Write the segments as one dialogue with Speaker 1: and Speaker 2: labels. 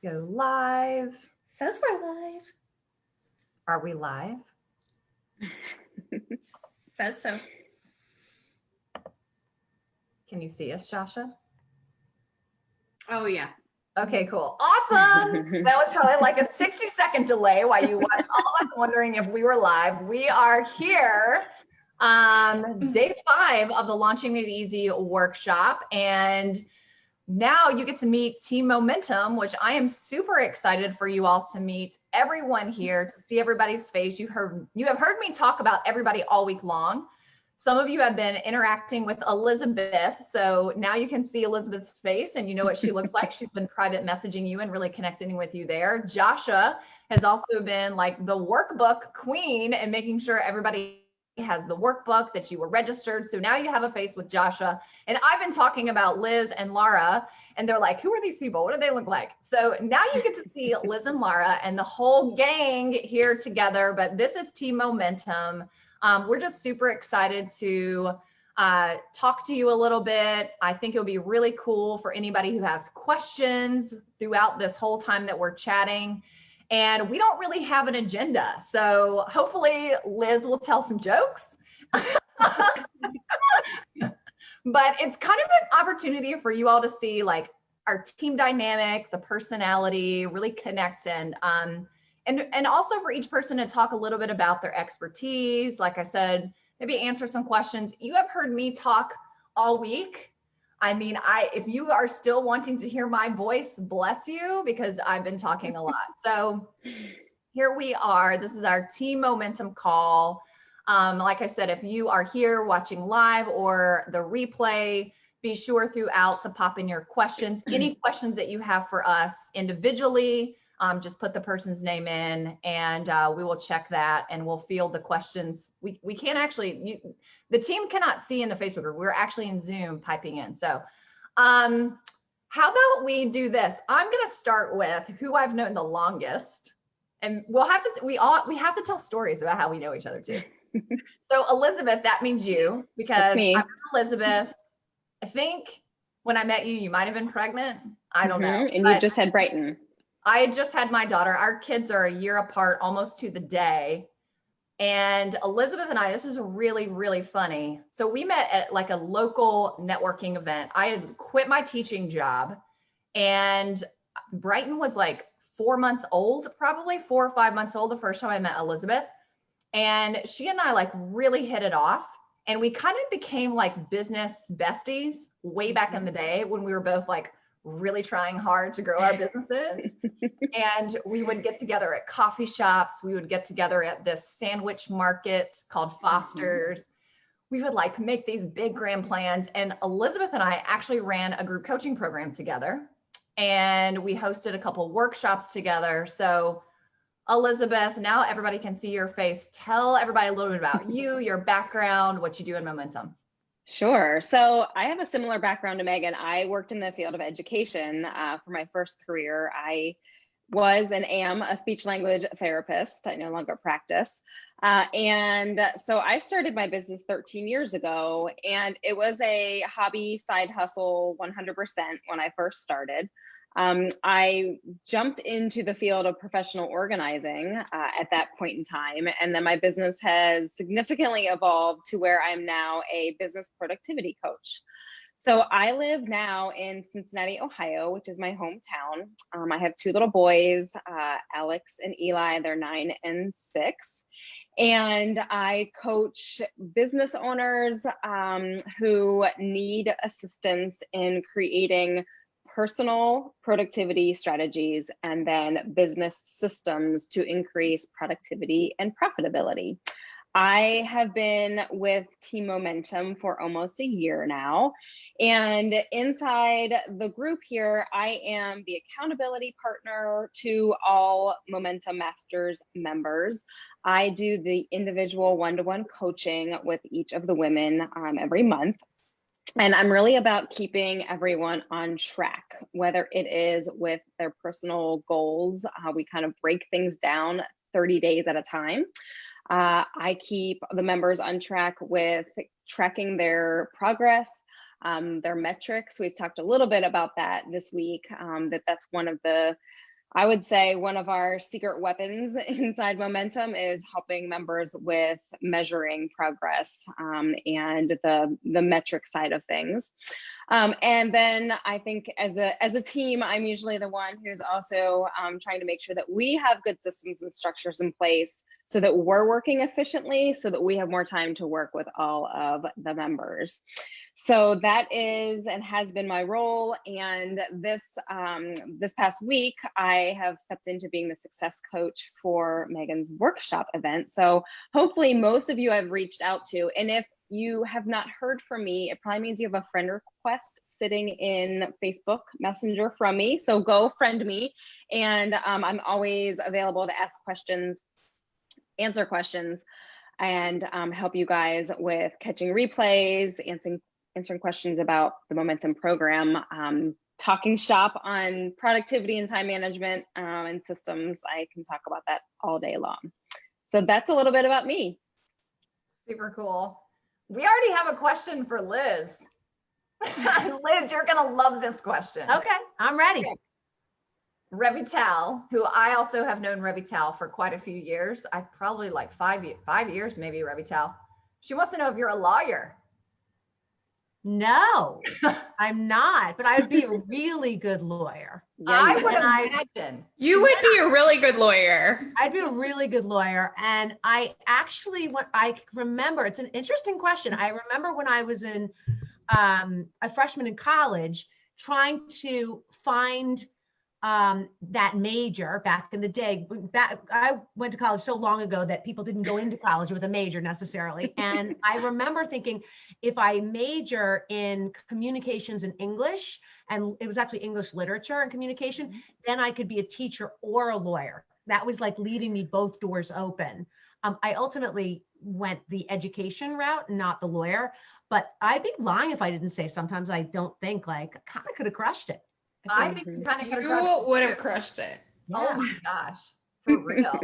Speaker 1: Go live.
Speaker 2: Says we're live.
Speaker 1: Are we live?
Speaker 2: Says so.
Speaker 1: Can you see us, Shasha?
Speaker 3: Oh, yeah.
Speaker 1: Okay, cool. Awesome. That was probably like a 60-second delay while you watched all of us wondering if we were live. We are here. Day 5 of the Launching Made Easy workshop. And now you get to meet Team Momentum, which I am super excited for you all to meet everyone here, to see everybody's face. You have heard me talk about everybody all week long. Some of you have been interacting with Elizabeth, so now you can see Elizabeth's face and you know what she looks like. She's been private messaging you and really connecting with you there. Joshua has also been like the workbook queen and making sure everybody has the workbook, that you were registered. So now you have a face with Joshua. And I've been talking about Liz and Lara, and they're like, who are these people? What do they look like? So now you get to see Liz and Lara and the whole gang here together. But this is Team Momentum. We're just super excited to talk to you a little bit. I think it'll be really cool for anybody who has questions throughout this whole time that we're chatting. And we don't really have an agenda. So hopefully Liz will tell some jokes. But it's kind of an opportunity for you all to see like our team dynamic, the personality, really connect, and also for each person to talk a little bit about their expertise. Like I said, maybe answer some questions. You have heard me talk all week. I mean, if you are still wanting to hear my voice, bless you, because I've been talking a lot. So here we are. This is our Team Momentum call. Like I said, if you are here watching live or the replay, be sure throughout to pop in your questions. Any questions that you have for us individually, just put the person's name in and we will check that and we'll field the questions. We can't actually, the team cannot see in the Facebook group. We're actually in Zoom piping in. So how about we do this? I'm gonna start with who I've known the longest, and we have to tell stories about how we know each other too. So Elizabeth, that means you, because I'm Elizabeth. I think when I met you, you might've been pregnant. I don't know.
Speaker 4: And you just had Brighton.
Speaker 1: I just had my daughter. Our kids are a year apart, almost to the day. And Elizabeth and I, this is really, really funny. So we met at like a local networking event. I had quit my teaching job, and Brighton was like 4 months old, probably 4 or 5 months old the first time I met Elizabeth. And she and I like really hit it off. And we kind of became like business besties way back in the day when we were both like really trying hard to grow our businesses. And we would get together at coffee shops. We would get together at this sandwich market called Foster's. We would like make these big grand plans. And Elizabeth and I actually ran a group coaching program together, and we hosted a couple workshops together. So Elizabeth, now everybody can see your face. Tell everybody a little bit about you, your background, what you do in Momentum.
Speaker 4: Sure. So I have a similar background to Megan. I worked in the field of education for my first career. I was and am a speech language therapist. I no longer practice. And so I started my business 13 years ago, and it was a hobby side hustle 100% when I first started. I jumped into the field of professional organizing at that point in time. And then my business has significantly evolved to where I'm now a business productivity coach. So I live now in Cincinnati, Ohio, which is my hometown. I have 2 little boys, Alex and Eli. They're 9 and 6. And I coach business owners who need assistance in creating personal productivity strategies and then business systems to increase productivity and profitability. I have been with Team Momentum for almost a year now. And inside the group here, I am the accountability partner to all Momentum Masters members. I do the individual one-to-one coaching with each of the women every month. And I'm really about keeping everyone on track, whether it is with their personal goals. We kind of break things down 30 days at a time. I keep the members on track with tracking their progress, their metrics. We've talked a little bit about that this week, that's one of the I would say one of our secret weapons inside Momentum is helping members with measuring progress and the metric side of things. And then I think as a team, I'm usually the one who's also trying to make sure that we have good systems and structures in place so that we're working efficiently, so that we have more time to work with all of the members. So that is and has been my role. And this past week, I have stepped into being the success coach for Megan's workshop event. So hopefully most of you I've reached out to. And if you have not heard from me, it probably means you have a friend request sitting in Facebook Messenger from me. So go friend me. And I'm always available to ask questions, answer questions, and help you guys with catching replays, answering questions about the Momentum program, talking shop on productivity and time management and systems. I can talk about that all day long. So that's a little bit about me.
Speaker 1: Super cool. We already have a question for Liz. Liz, you're gonna love this question.
Speaker 5: Okay, I'm ready.
Speaker 1: Revital, who I also have known Revital for quite a few years. I probably like 5 years, maybe, Revital. She wants to know if you're a lawyer.
Speaker 5: No, I'm not, but I would be a really good lawyer.
Speaker 1: I
Speaker 4: you
Speaker 1: would
Speaker 5: I-
Speaker 1: imagine.
Speaker 2: You would be a really good lawyer.
Speaker 5: I'd be a really good lawyer. And I actually, what I remember, it's an interesting question. I remember when I was in a freshman in college, trying to find that major back in the day. I went to college so long ago that people didn't go into college with a major necessarily. And I remember thinking, if I major in communications and English, and it was actually English literature and communication, then I could be a teacher or a lawyer. That was like leaving me both doors open. I ultimately went the education route, not the lawyer, but I'd be lying if I didn't say sometimes I don't think, like, I kind of could have crushed it.
Speaker 1: I think you kind of could have
Speaker 2: You would have crushed it.
Speaker 1: Oh my gosh, for real.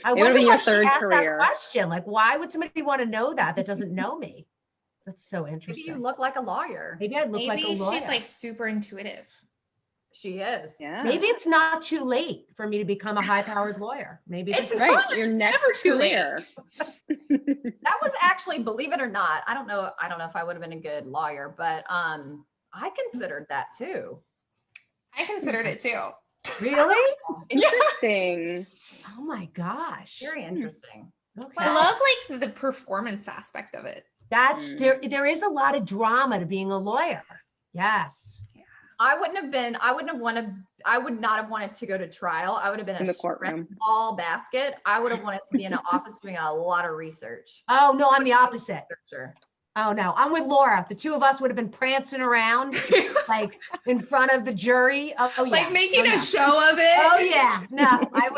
Speaker 5: I
Speaker 4: It would
Speaker 5: wonder
Speaker 4: be your
Speaker 5: why she
Speaker 4: third
Speaker 5: asked
Speaker 4: career.
Speaker 5: that question. Like, why would somebody want to know that doesn't know me? That's so
Speaker 1: Maybe
Speaker 5: interesting.
Speaker 1: you look like a lawyer.
Speaker 5: Maybe I look like a
Speaker 2: Maybe
Speaker 5: lawyer.
Speaker 2: she's like super intuitive.
Speaker 1: She is.
Speaker 4: Yeah.
Speaker 5: Maybe it's not too late for me to become a high-powered lawyer. Maybe
Speaker 2: It's
Speaker 5: just
Speaker 4: right.
Speaker 2: not.
Speaker 4: Your
Speaker 2: It's
Speaker 4: next
Speaker 2: never too late.
Speaker 4: career.
Speaker 1: That was actually, believe it or not, I don't know if I would have been a good lawyer, but I considered that too.
Speaker 2: I considered it too.
Speaker 5: really.
Speaker 4: Interesting.
Speaker 5: Oh my gosh.
Speaker 1: Very interesting.
Speaker 5: Okay.
Speaker 2: I love like the performance aspect of it.
Speaker 5: That's there is a lot of drama to being a lawyer. Yes.
Speaker 1: I would not have wanted to go to trial. I would have been
Speaker 4: In
Speaker 1: a
Speaker 4: the courtroom.
Speaker 1: ball basket. I would have wanted to be in an office doing a lot of research.
Speaker 5: Oh no, I'm the opposite.
Speaker 1: Researcher.
Speaker 5: Oh no, I'm with Laura. The two of us would have been prancing around like in front of the jury. Oh yeah.
Speaker 2: Like making
Speaker 5: Oh, yeah.
Speaker 2: a show of it.
Speaker 5: Oh yeah. No, I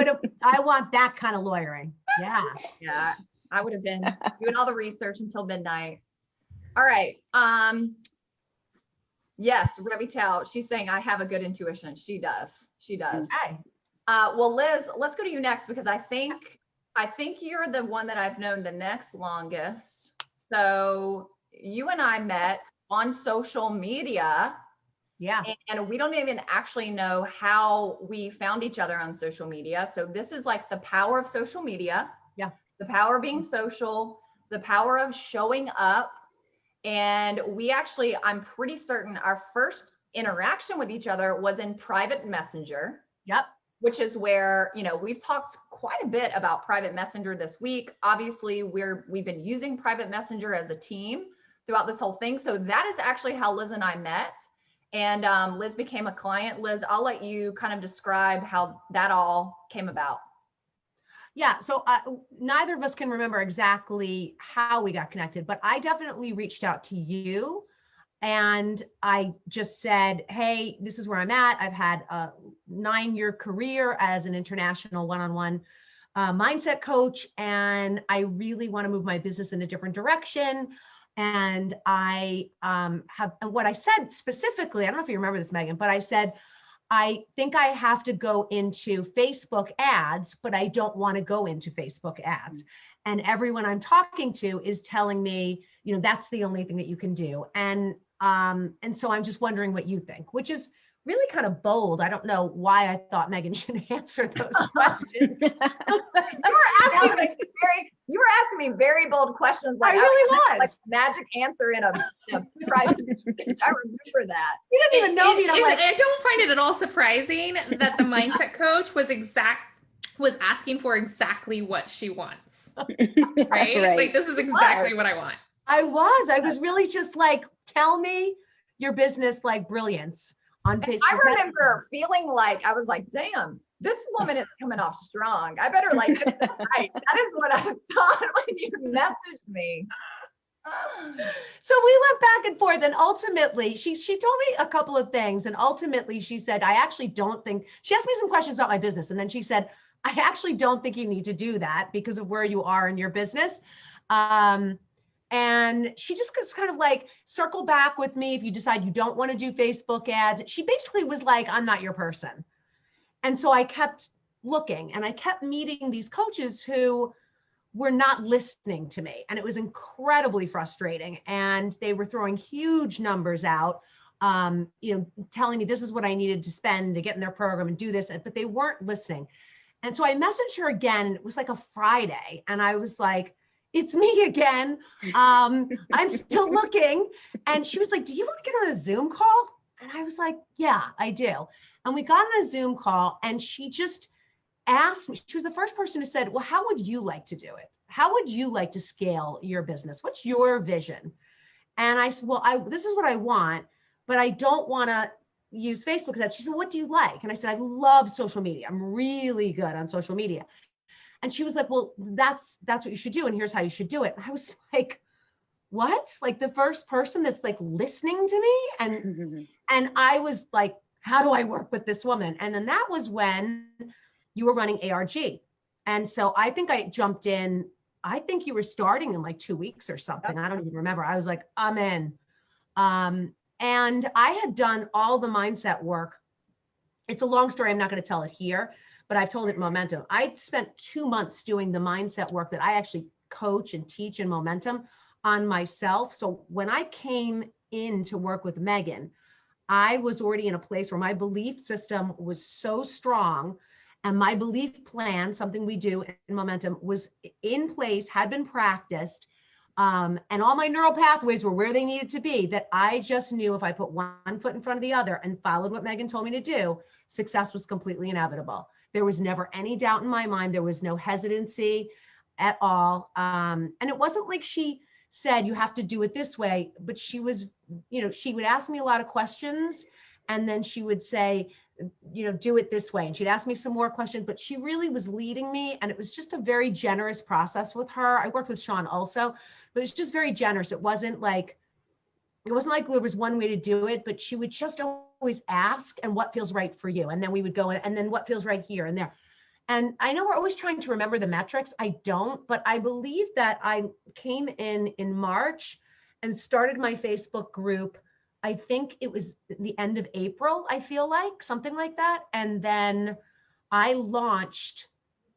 Speaker 5: want that kind of lawyering. Yeah.
Speaker 1: Yeah, I would have been doing all the research until midnight. All right. Yes, Revital, she's saying I have a good intuition. She does. She does.
Speaker 5: Okay.
Speaker 1: Well, Liz, let's go to you next because I think you're the one that I've known the next longest. So you and I met on social media.
Speaker 5: Yeah.
Speaker 1: And we don't even actually know how we found each other on social media. So this is like the power of social media.
Speaker 5: Yeah.
Speaker 1: The power of being social, the power of showing up. And we actually, I'm pretty certain our first interaction with each other was in private messenger.
Speaker 5: Yep.
Speaker 1: Which is where, we've talked quite a bit about private messenger this week. Obviously, we've been using private messenger as a team throughout this whole thing. So that is actually how Liz and I met. And Liz became a client. Liz, I'll let you kind of describe how that all came about.
Speaker 5: Yeah, so neither of us can remember exactly how we got connected, but I definitely reached out to you and I just said, hey, this is where I'm at. I've had a 9-year career as an international one-on-one mindset coach, and I really want to move my business in a different direction. And I and what I said specifically, I don't know if you remember this, Megan, but I said, I think I have to go into Facebook ads, but I don't want to go into Facebook ads. And everyone I'm talking to is telling me, that's the only thing that you can do. And so I'm just wondering what you think, which is really kind of bold. I don't know why I thought Megan should answer those questions.
Speaker 1: You were asking me very bold questions.
Speaker 5: I really was.
Speaker 1: Like magic answer in a private speech. I remember that.
Speaker 5: You didn't even know me. And I'm like,
Speaker 2: I don't find it at all surprising that the mindset coach was asking for exactly what she wants. Right? Like, this is exactly what I want.
Speaker 5: I was really just like, tell me your business like brilliance on Facebook.
Speaker 1: I remember feeling like, I was like, damn, this woman is coming off strong. I better like get this right. That is what I thought when you messaged me.
Speaker 5: So we went back and forth, and ultimately she told me a couple of things, and ultimately she said, I actually don't think, she asked me some questions about my business, and then she said, I actually don't think you need to do that because of where you are in your business. And she just kind of like, circle back with me if you decide you don't want to do Facebook ads. She basically was like, I'm not your person. And so I kept looking, and I kept meeting these coaches who were not listening to me. And it was incredibly frustrating. And they were throwing huge numbers out, telling me this is what I needed to spend to get in their program and do this, but they weren't listening. And so I messaged her again, and it was like a Friday. And I was like, it's me again. I'm still looking. And she was like, do you want to get on a Zoom call? And I was like, yeah, I do. And we got on a Zoom call, and she just asked me, she was the first person who said, well, how would you like to do it? How would you like to scale your business? What's your vision? And I said, well, this is what I want, but I don't want to use Facebook. She said, what do you like? And I said, I love social media. I'm really good on social media. And she was like, well, that's what you should do. And here's how you should do it. And I was like, what? Like the first person that's like listening to me. And I was like, how do I work with this woman? And then that was when you were running ARG. And so I think I jumped in, I think you were starting in like 2 weeks or something. I don't even remember. I was like, I'm in. And I had done all the mindset work. It's a long story. I'm not going to tell it here, but I've told it in Momentum. I spent 2 months doing the mindset work that I actually coach and teach in Momentum on myself. So when I came in to work with Megan, I was already in a place where my belief system was so strong, and my belief plan, something we do in Momentum, was in place, had been practiced, and all my neural pathways were where they needed to be, that I just knew if I put one foot in front of the other and followed what Megan told me to do, success was completely inevitable. There was never any doubt in my mind. There was no hesitancy at all. And it wasn't like she said, you have to do it this way, but she was, she would ask me a lot of questions, and then she would say, do it this way. And she'd ask me some more questions, but she really was leading me. And it was just a very generous process with her. I worked with Sean also, but it was just very generous. It wasn't like there was one way to do it, but she would just always ask, and what feels right for you. And then we would go in, and then what feels right here and there. And I know we're always trying to remember the metrics. I don't, but I believe that I came in March and started my Facebook group. I think it was the end of April, I feel like, something like that. And then I launched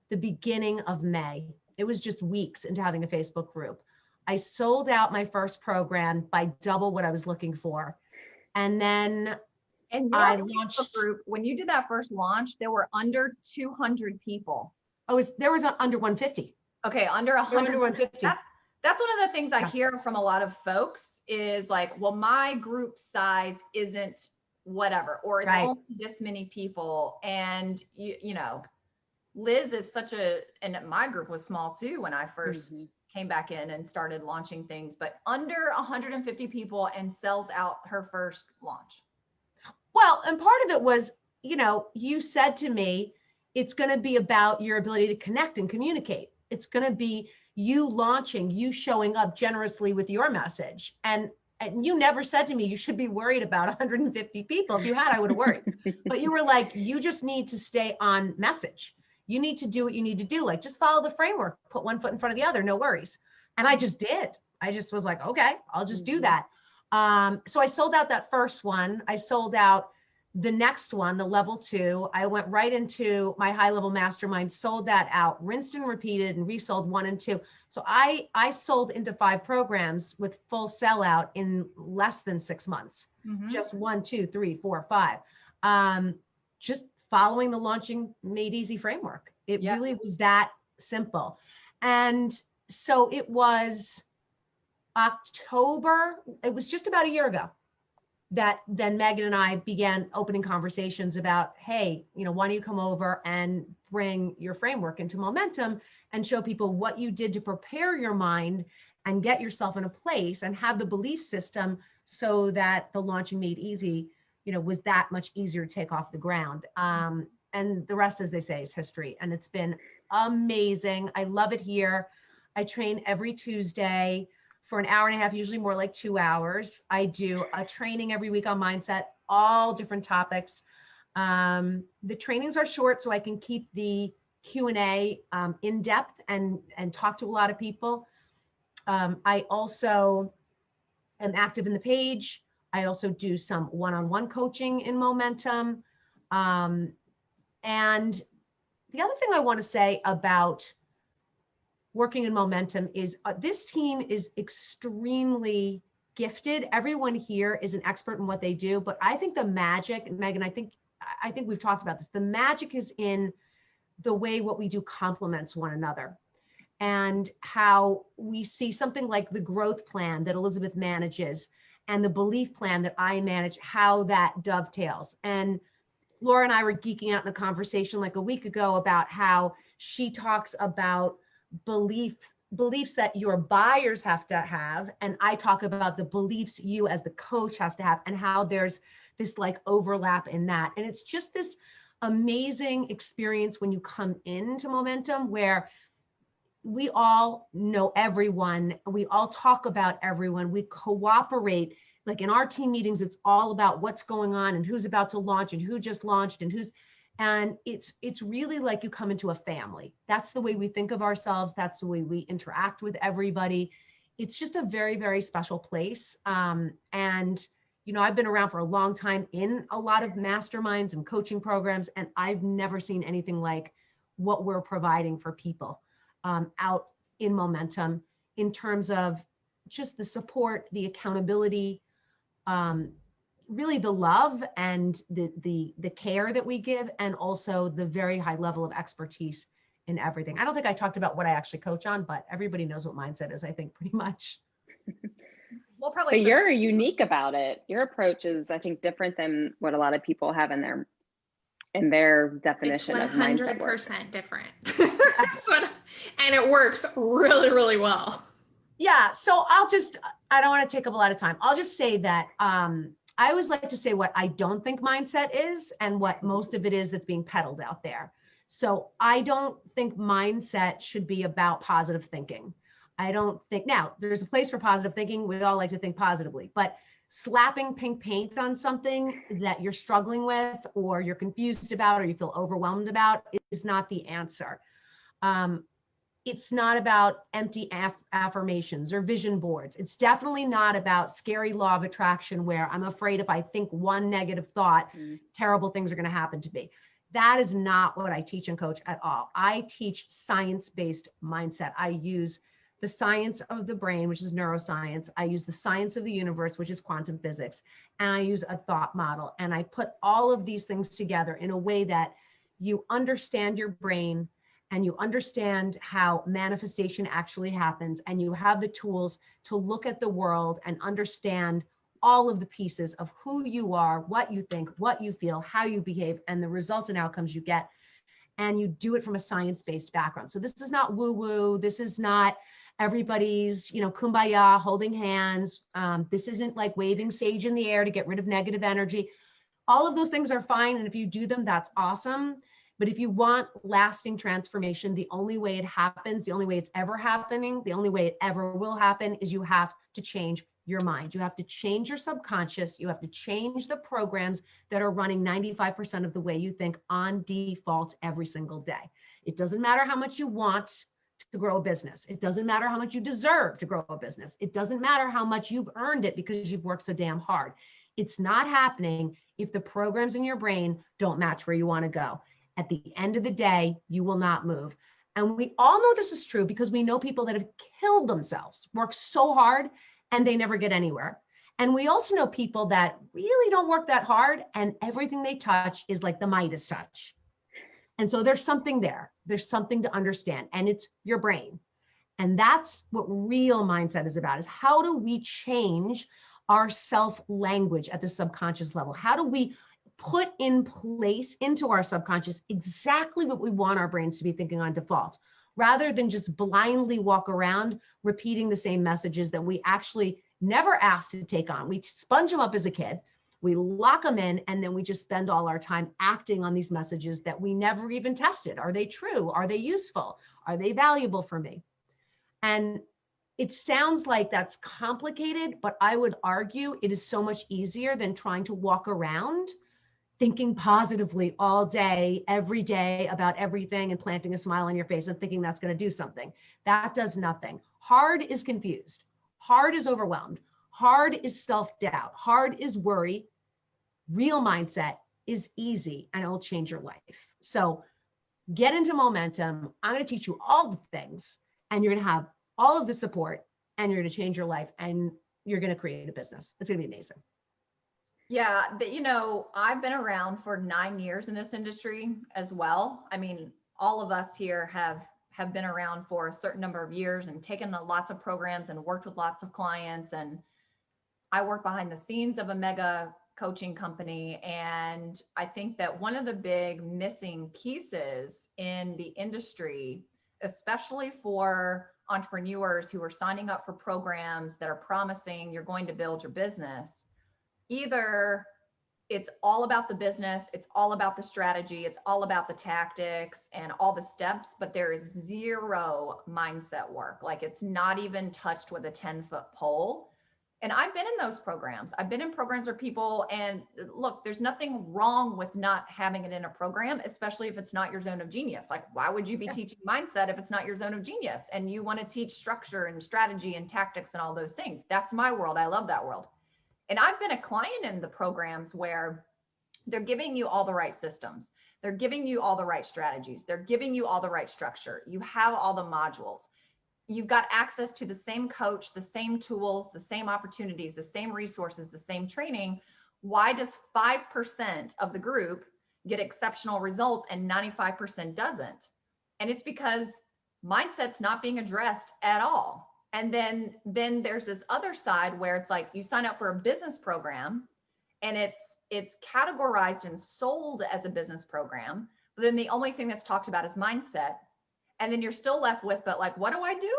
Speaker 5: the beginning of May. It was just weeks into having a Facebook group. I sold out my first program by double what I was looking for. And then I launched
Speaker 1: group. When you did that first launch, there were under 200 people.
Speaker 5: There was under 150.
Speaker 1: Okay, under 100.
Speaker 5: Under 150.
Speaker 1: That's one of the things I hear from a lot of folks is like, well, my group size isn't whatever, or it's only this many people. And Liz is and my group was small too when I first came back in and started launching things, but under 150 people, and sells out her first launch.
Speaker 5: Well, and part of it was, you said to me, it's going to be about your ability to connect and communicate. It's going to be you launching, you showing up generously with your message. And you never said to me, you should be worried about 150 people. If you had, I would have worried. But you were like, you just need to stay on message. You need to do what you need to do. Like, just follow the framework, put one foot in front of the other, no worries. And I just did. I just was like, okay, I'll just do that. So I sold out that first one. I sold out the next one, the level 2. I went right into my high level mastermind, sold that out, rinsed and repeated, and resold 1 and 2. So I sold into 5 programs with full sellout in less than 6 months, just 1, 2, 3, 4, 5. just following the Launching Made Easy framework. It
Speaker 1: Yeah.
Speaker 5: really was that simple. And so it was October, it was just about a year ago that then Megan and I began opening conversations about, hey, why don't you come over and bring your framework into Momentum and show people what you did to prepare your mind and get yourself in a place and have the belief system so that the Launching Made Easy, was that much easier to take off the ground. And the rest, as they say, is history. And it's been amazing. I love it here. I train every Tuesday for an hour and a half, usually more like 2 hours. I do a training every week on mindset, all different topics. The trainings are short so I can keep the Q&A in depth and talk to a lot of people. I also am active in the page. I also do some one-on-one coaching in Momentum. And the other thing I want to say about working in Momentum is this team is extremely gifted. Everyone here is an expert in what they do, but I think the magic, Megan, I think we've talked about this. The magic is in the way what we do complements one another, and how we see something like the growth plan that Elizabeth manages and the belief plan that I manage, how that dovetails. And Laura and I were geeking out in a conversation like a week ago about how she talks about beliefs that your buyers have to have, and I talk about the beliefs you as the coach has to have, and how there's this like overlap in that. And it's just this amazing experience when you come into Momentum where we all know everyone, we all talk about everyone, we cooperate. Like in our team meetings, it's all about what's going on and who's about to launch and who just launched and it's really like you come into a family. That's the way we think of ourselves. That's the way we interact with everybody. It's just a very, very special place. And, I've been around for a long time in a lot of masterminds and coaching programs, and I've never seen anything like what we're providing for people out in Momentum in terms of just the support, the accountability, really the love and the care that we give, and also the very high level of expertise in everything. I don't think I talked about what I actually coach on, but everybody knows what mindset is, I think, pretty much.
Speaker 1: We'll probably.
Speaker 4: But you're unique about it. Your approach is, I think, different than what a lot of people have in their definition of mindset work.
Speaker 2: It's 100% different. And it works really, really well.
Speaker 5: Yeah. So I don't want to take up a lot of time. I'll just say that I always like to say what I don't think mindset is and what most of it is that's being peddled out there. So I don't think mindset should be about positive thinking. I don't think, now there's a place for positive thinking. We all like to think positively, but slapping pink paint on something that you're struggling with or you're confused about or you feel overwhelmed about is not the answer. It's not about empty affirmations or vision boards. It's definitely not about scary law of attraction where I'm afraid if I think one negative thought, terrible things are going to happen to me. That is not what I teach and coach at all. I teach science-based mindset. I use the science of the brain, which is neuroscience. I use the science of the universe, which is quantum physics. And I use a thought model. And I put all of these things together in a way that you understand your brain and you understand how manifestation actually happens, and you have the tools to look at the world and understand all of the pieces of who you are, what you think, what you feel, how you behave, and the results and outcomes you get. And you do it from a science-based background. So this is not woo-woo. This is not everybody's, kumbaya, holding hands. This isn't like waving sage in the air to get rid of negative energy. All of those things are fine. And if you do them, that's awesome. But if you want lasting transformation, the only way it happens, the only way it's ever happening, the only way it ever will happen is you have to change your mind. You have to change your subconscious. You have to change the programs that are running 95% of the way you think on default every single day. It doesn't matter how much you want to grow a business. It doesn't matter how much you deserve to grow a business. It doesn't matter how much you've earned it because you've worked so damn hard. It's not happening if the programs in your brain don't match where you want to go. At the end of the day, you will not move. And we all know this is true because we know people that have killed themselves, worked so hard, and they never get anywhere. And we also know people that really don't work that hard and everything they touch is like the Midas touch. And so there's something there. There's something to understand, and it's your brain. And that's what real mindset is about, is how do we change our self-language at the subconscious level? How do we put in place into our subconscious exactly what we want our brains to be thinking on default, rather than just blindly walk around repeating the same messages that we actually never asked to take on. We sponge them up as a kid, we lock them in, and then we just spend all our time acting on these messages that we never even tested. Are they true? Are they useful? Are they valuable for me? And it sounds like that's complicated, but I would argue it is so much easier than trying to walk around thinking positively all day, every day about everything and planting a smile on your face and thinking that's going to do something. That does nothing. Hard is confused. Hard is overwhelmed. Hard is self-doubt. Hard is worry. Real mindset is easy and it'll change your life. So get into momentum. I'm going to teach you all the things, and you're going to have all of the support, and you're going to change your life, and you're going to create a business. It's going to be amazing.
Speaker 1: Yeah, I've been around for 9 years in this industry as well. I mean, all of us here have been around for a certain number of years and taken lots of programs and worked with lots of clients. And I work behind the scenes of a mega coaching company. And I think that one of the big missing pieces in the industry, especially for entrepreneurs who are signing up for programs that are promising you're going to build your business, either it's all about the business, it's all about the strategy, it's all about the tactics and all the steps, but there is zero mindset work. Like, it's not even touched with a 10-foot pole. And I've been in those programs. I've been in programs where people, and look, there's nothing wrong with not having it in a program, especially if it's not your zone of genius. Like, why would you be teaching mindset if it's not your zone of genius? And you want to teach structure and strategy and tactics and all those things. That's my world. I love that world. And I've been a client in the programs where they're giving you all the right systems. They're giving you all the right strategies. They're giving you all the right structure. You have all the modules. You've got access to the same coach, the same tools, the same opportunities, the same resources, the same training. Why does 5% of the group get exceptional results and 95% doesn't? And it's because mindset's not being addressed at all. And then there's this other side where it's like you sign up for a business program and it's categorized and sold as a business program, but then the only thing that's talked about is mindset. And then you're still left with, but like, what do I do?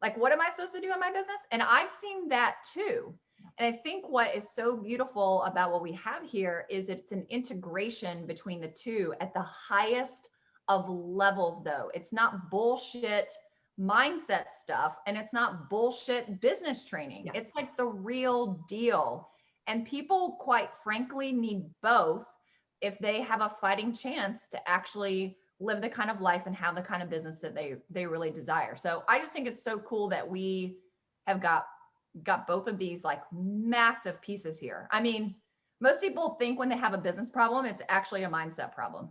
Speaker 1: Like, what am I supposed to do in my business? And I've seen that too. And I think what is so beautiful about what we have here is it's an integration between the two at the highest of levels, though. It's not bullshit mindset stuff, and it's not bullshit business training. Yeah. It's like the real deal. And people, quite frankly, need both if they have a fighting chance to actually live the kind of life and have the kind of business that they really desire. So I just think it's so cool that we have got both of these like massive pieces here. I mean, most people think when they have a business problem, it's actually a mindset problem.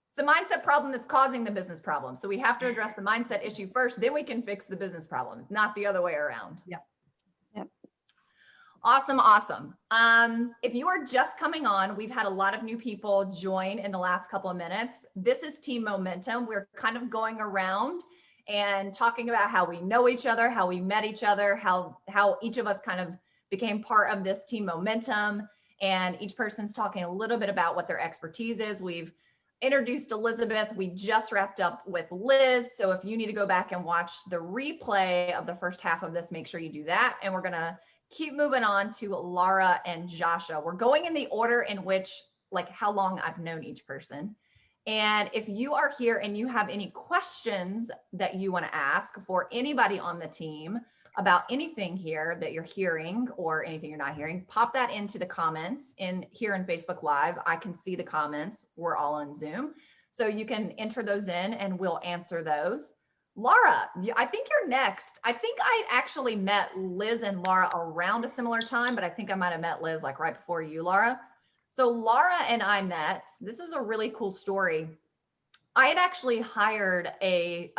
Speaker 1: It's a mindset problem that's causing the business problem. So we have to address the mindset issue first, then we can fix the business problem, not the other way around.
Speaker 5: Yeah.
Speaker 1: Awesome. If you are just coming on, we've had a lot of new people join in the last couple of minutes. This is Team Momentum. We're kind of going around and talking about how we know each other, how we met each other, how each of us kind of became part of this Team Momentum. And each person's talking a little bit about what their expertise is. We've introduced Elizabeth. We just wrapped up with Liz. So if you need to go back and watch the replay of the first half of this, make sure you do that. And we're going to keep moving on to Laura and Joshua. We're going in the order in which, like, how long I've known each person. And if you are here and you have any questions that you want to ask for anybody on the team about anything here that you're hearing or anything you're not hearing, pop that into the comments here in Facebook Live. I can see the comments. We're all on Zoom. So you can enter those in and we'll answer those. Laura, I think you're next. I think I actually met Liz and Laura around a similar time, but I think I might have met Liz like right before you, Laura. So Laura and I met. This is a really cool story. I had actually hired a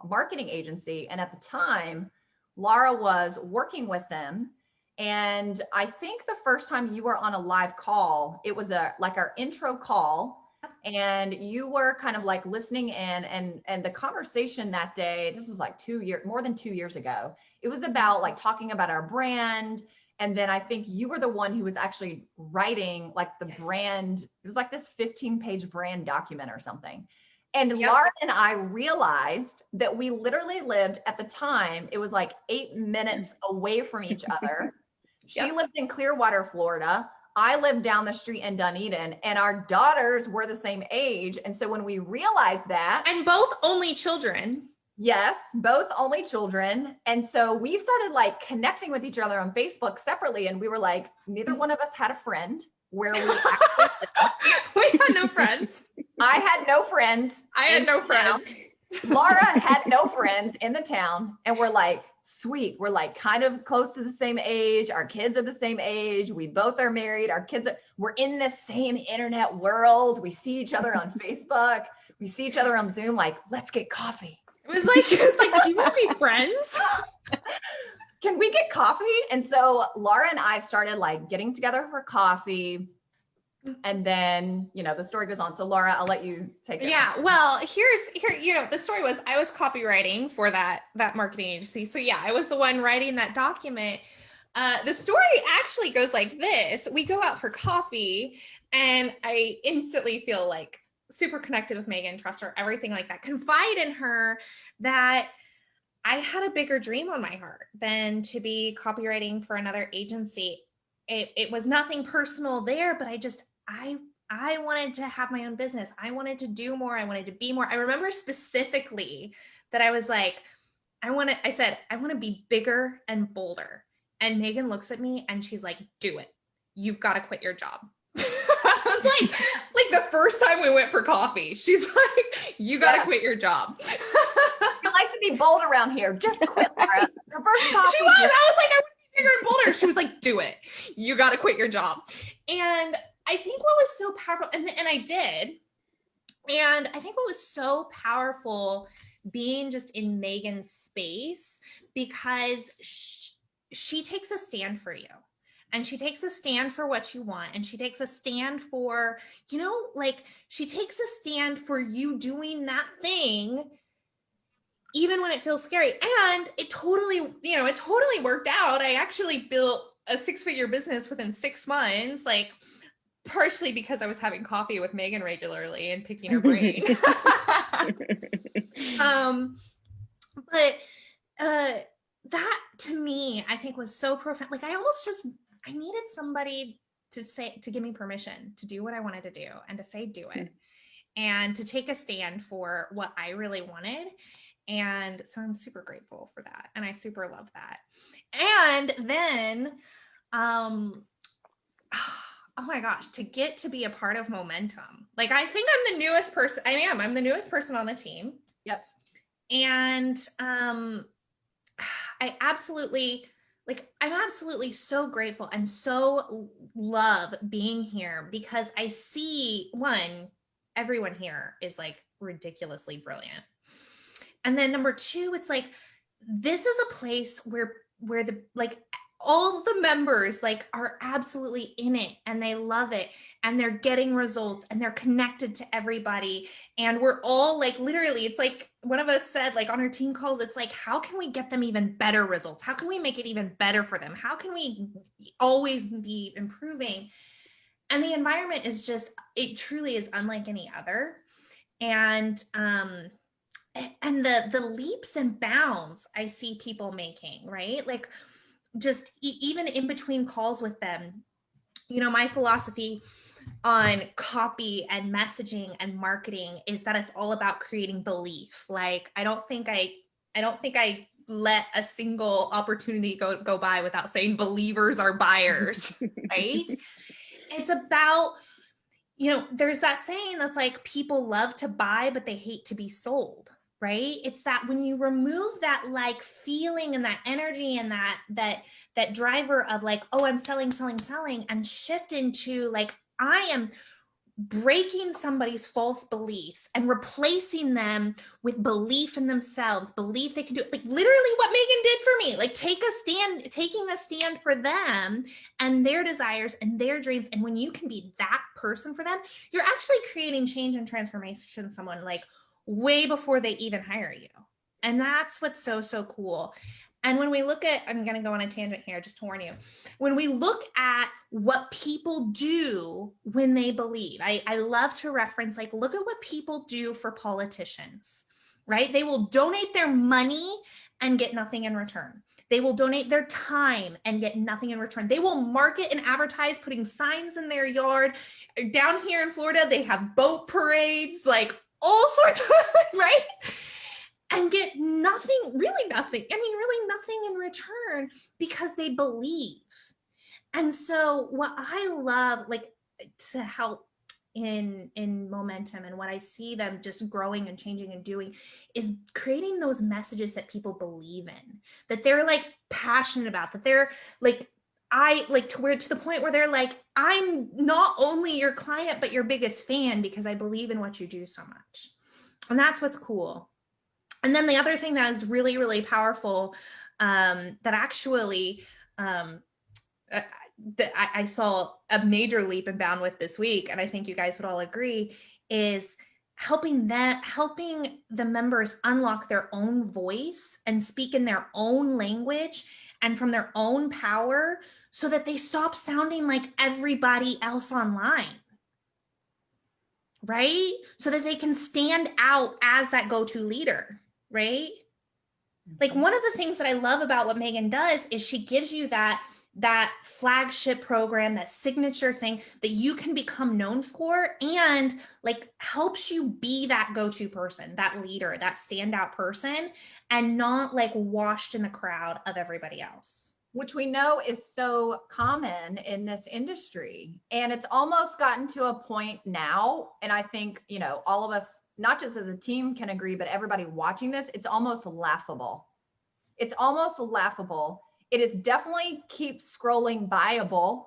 Speaker 1: marketing agency, and at the time, Laura was working with them, And I think the first time you were on a live call, it was like our intro call, and you were kind of like listening in, and the conversation that day, this was like more than 2 years ago. It was about like talking about our brand. And then I think you were the one who was actually writing like the brand. It was like this 15-page brand document or something. And Laura and I realized that we literally lived at the time, it was like 8 minutes away from each other. She lived in Clearwater, Florida. I lived down the street in Dunedin, and our daughters were the same age. And so when we realized that.
Speaker 2: And both only children.
Speaker 1: Yes, both only children. And so we started like connecting with each other on Facebook separately. And we were like, neither one of us had a friend where we actually
Speaker 2: we had no friends.
Speaker 1: I had no friends.
Speaker 2: I had no friends.
Speaker 1: Laura had no friends in the town. And we're like, sweet. We're like kind of close to the same age. Our kids are the same age. We both are married. We're in the same internet world. We see each other on Facebook. We see each other on Zoom. Like, let's get coffee.
Speaker 2: It was like, do you want to be friends?
Speaker 1: Can we get coffee? And so Laura and I started like getting together for coffee. And then, the story goes on. So Laura, I'll let you take it.
Speaker 2: Yeah. Well, here, the story was I was copywriting for that marketing agency. So yeah, I was the one writing that document. The story actually goes like this. We go out for coffee and I instantly feel like super connected with Megan, trust her, everything like that. Confide in her that I had a bigger dream on my heart than to be copywriting for another agency. It was nothing personal there, but I wanted to have my own business. I wanted to do more. I wanted to be more. I remember specifically that I was like, I said, I want to be bigger and bolder. And Megan looks at me and she's like, do it. You've got to quit your job. I was like the first time we went for coffee, she's like, you got to quit your job.
Speaker 1: You like to be bold around here. Just quit, Laura. The first coffee.
Speaker 2: She was. I was like, I want to be bigger and bolder. She was like, do it. You got to quit your job. And I think what was so powerful, and I did, and I think what was so powerful being just in Megan's space, because she takes a stand for you. And she takes a stand for what you want. And she takes a stand for, she takes a stand for you doing that thing, even when it feels scary. And it totally worked out. I actually built a 6-figure business within 6 months, like partially because I was having coffee with Megan regularly and picking her brain. But that to me, I think was so profound. Like I needed somebody to give me permission to do what I wanted to do and to say, do it, and to take a stand for what I really wanted. And so I'm super grateful for that. And I super love that. And then, oh my gosh, to get to be a part of Momentum. Like, I think I'm the newest person. I'm the newest person on the team.
Speaker 1: Yep.
Speaker 2: And I'm absolutely so grateful and so love being here, because I see, one, everyone here is like ridiculously brilliant. And then number two, it's like, this is a place where the, like, all the members like are absolutely in it and they love it and they're getting results and they're connected to everybody. And we're all like, literally, it's like one of us said, like on our team calls, it's like, how can we get them even better results? How can we make it even better for them? How can we always be improving? And the environment is just, it truly is unlike any other. And the leaps and bounds I see people making, right? Like, just even in between calls with them, my philosophy on copy and messaging and marketing is that it's all about creating belief. Like, I don't think I let a single opportunity go by without saying believers are buyers, right? It's about, there's that saying that's like, people love to buy, but they hate to be sold. Right? It's that when you remove that like feeling and that energy and that driver of like, oh, I'm selling, and shift into like, I am breaking somebody's false beliefs and replacing them with belief in themselves, belief they can do it. Like literally what Megan did for me, like taking a stand for them and their desires and their dreams. And when you can be that person for them, you're actually creating change and transformation in someone like way before they even hire you. And that's what's so, so cool. And when we look at, I'm going to go on a tangent here, just to warn you. When we look at what people do when they believe, I love to reference, like, look at what people do for politicians, right? They will donate their money and get nothing in return. They will donate their time and get nothing in return. They will market and advertise, putting signs in their yard. Down here in Florida, they have boat parades, like all sorts of, right? And get nothing, really nothing. I mean, really nothing in return because they believe. And so what I love, like, to help in momentum and what I see them just growing and changing and doing is creating those messages that people believe in, that they're like passionate about, that they're like, to the point where they're like, I'm not only your client, but your biggest fan because I believe in what you do so much. And that's what's cool. And then the other thing that is really, really powerful, that actually that I saw a major leap and bound with this week, and I think you guys would all agree, is helping the members unlock their own voice and speak in their own language and from their own power so that they stop sounding like everybody else online. Right? So that they can stand out as that go-to leader. Right? Like one of the things that I love about what Megan does is she gives you that flagship program, that signature thing that you can become known for, and like helps you be that go-to person, that leader, that standout person, and not like washed in the crowd of everybody else.
Speaker 1: Which we know is so common in this industry. And it's almost gotten to a point now, and I think, you know, all of us, not just as a team, can agree, but everybody watching this, it's almost laughable. It's almost laughable. It is definitely keep scrolling buyable.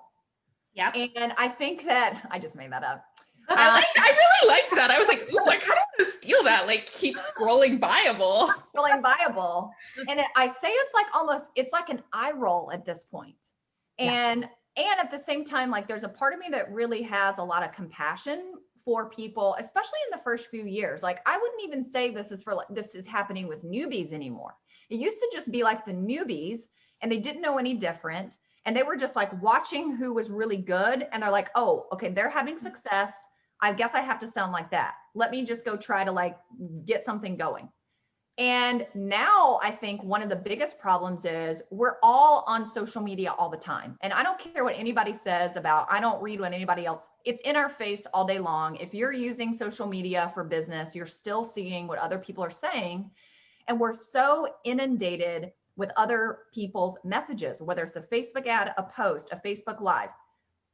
Speaker 2: Yep.
Speaker 1: And I think that, I just made that up.
Speaker 2: I really liked that. I was like, ooh, I kind of want to steal that, like keep scrolling buyable.
Speaker 1: Scrolling buyable. And I say it's like an eye roll at this point. And at the same time, like there's a part of me that really has a lot of compassion for people, especially in the first few years. Like I wouldn't even say this is happening with newbies anymore. It used to just be like the newbies and they didn't know any different. And they were just like watching who was really good. And they're like, oh, okay, they're having success. I guess I have to sound like that. Let me just go try to like get something going. And now I think one of the biggest problems is we're all on social media all the time. And I don't care what anybody says about, I don't read what anybody else, it's in our face all day long. If you're using social media for business, you're still seeing what other people are saying. And we're so inundated with other people's messages, whether it's a Facebook ad, a post, a Facebook Live.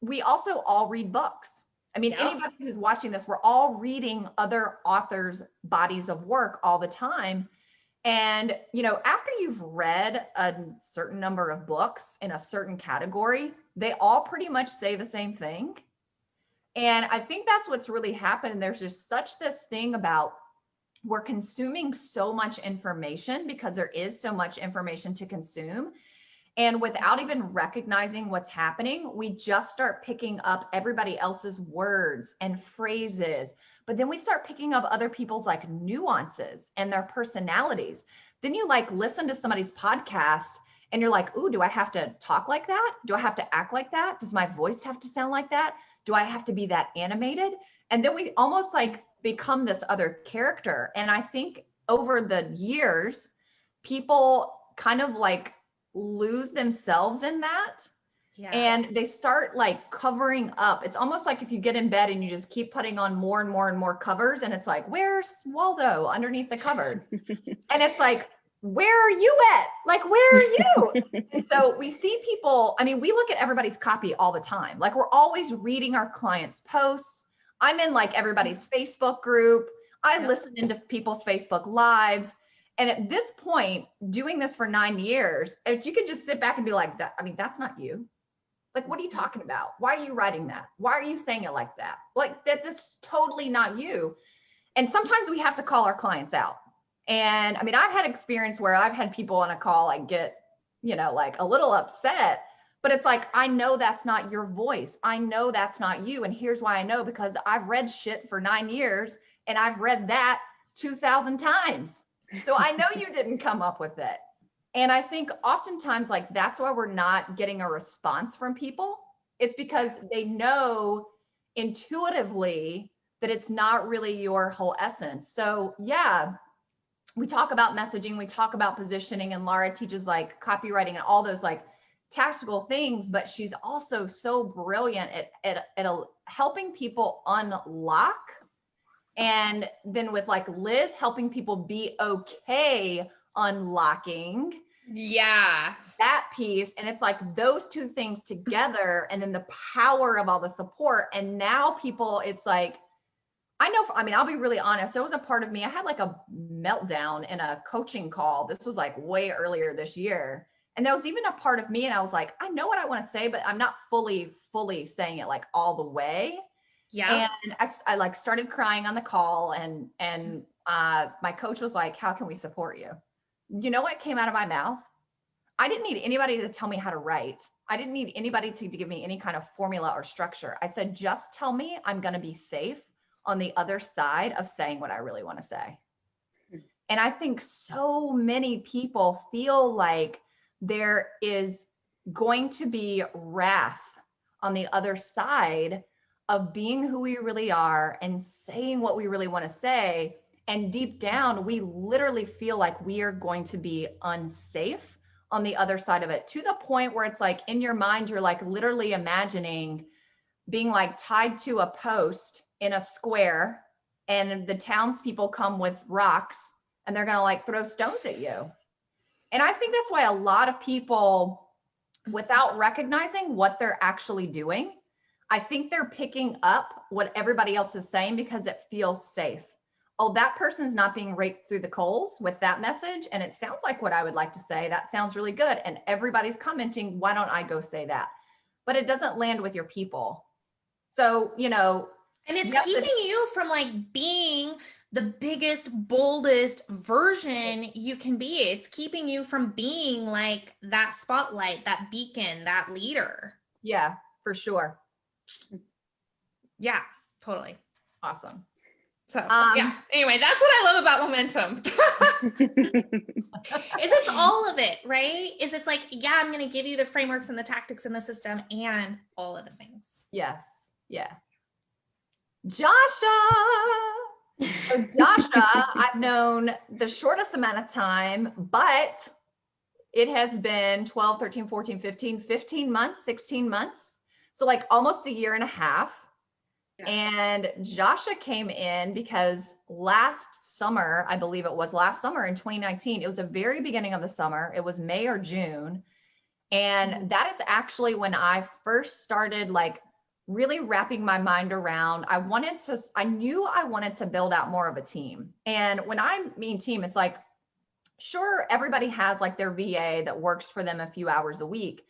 Speaker 1: We also all read books. I mean, anybody who's watching this, we're all reading other authors' bodies of work all the time. And, you know, after you've read a certain number of books in a certain category, they all pretty much say the same thing. And I think that's what's really happened. There's just such this thing about we're consuming so much information because there is so much information to consume. And without even recognizing what's happening, we just start picking up everybody else's words and phrases. But then we start picking up other people's like nuances and their personalities. Then you like listen to somebody's podcast and you're like, ooh, do I have to talk like that? Do I have to act like that? Does my voice have to sound like that? Do I have to be that animated? And then we almost like become this other character. And I think over the years, people kind of like lose themselves in that. Yeah. And they start like covering up. It's almost like if you get in bed and you just keep putting on more and more and more covers, and it's like, where's Waldo underneath the covers? And it's like, where are you at? Like, where are you? And so we see people, I mean, we look at everybody's copy all the time. Like we're always reading our clients' posts. I'm in like everybody's Facebook group. I listen into people's Facebook lives. And at this point, doing this for 9 years, if you could just sit back and be like, that, I mean, that's not you. Like, what are you talking about? Why are you writing that? Why are you saying it like that? Like that's totally not you. And sometimes we have to call our clients out. And I mean, I've had experience where I've had people on a call, like get, like a little upset, but it's like, I know that's not your voice. I know that's not you. And here's why I know, because I've read shit for 9 years and I've read that 2,000 times. So I know you didn't come up with it. And I think oftentimes, like, that's why we're not getting a response from people. It's because they know intuitively that it's not really your whole essence. So yeah, we talk about messaging, we talk about positioning, and Laura teaches like copywriting and all those like tactical things, but she's also so brilliant at helping people unlock. And then with like Liz helping people be okay unlocking that piece. And it's like those two things together, and then the power of all the support. And now people, it's like, I'll be really honest. There was a part of me, I had like a meltdown in a coaching call. This was like way earlier this year. And there was even a part of me, and I was like, I know what I want to say, but I'm not fully saying it like all the way.
Speaker 2: Yeah.
Speaker 1: And I like started crying on the call, and my coach was like, how can we support you? You know what came out of my mouth? I didn't need anybody to tell me how to write. I didn't need anybody to give me any kind of formula or structure. I said, just tell me I'm going to be safe on the other side of saying what I really want to say. And I think so many people feel like there is going to be wrath on the other side of being who we really are and saying what we really want to say. And deep down, we literally feel like we are going to be unsafe on the other side of it, to the point where it's like in your mind, you're like literally imagining being like tied to a post in a square, and the townspeople come with rocks and they're going to like throw stones at you. And I think that's why a lot of people, without recognizing what they're actually doing, I think they're picking up what everybody else is saying because it feels safe. Oh, that person's not being raked through the coals with that message, and it sounds like what I would like to say. That sounds really good. And everybody's commenting, why don't I go say that? But it doesn't land with your people. So,
Speaker 2: and it's keeping you from like being the biggest, boldest version you can be. It's keeping you from being like that spotlight, that beacon, that leader.
Speaker 1: Yeah, for sure.
Speaker 2: Yeah, totally.
Speaker 1: Awesome.
Speaker 2: So yeah, anyway, that's what I love about momentum. Is it's all of it, right? It's like, yeah, I'm going to give you the frameworks and the tactics and the system and all of the things.
Speaker 1: Yes. Yeah. Joshua. So Joshua, I've known the shortest amount of time, but it has been 12, 13, 14, 15 months, 16 months. So like almost a year and a half. Yeah. And Joshua came in because last summer, I believe it was last summer in 2019, it was the very beginning of the summer. It was May or June. And that is actually when I first started like really wrapping my mind around, I knew I wanted to build out more of a team. And when I mean team, it's like, sure, everybody has like their VA that works for them a few hours a week.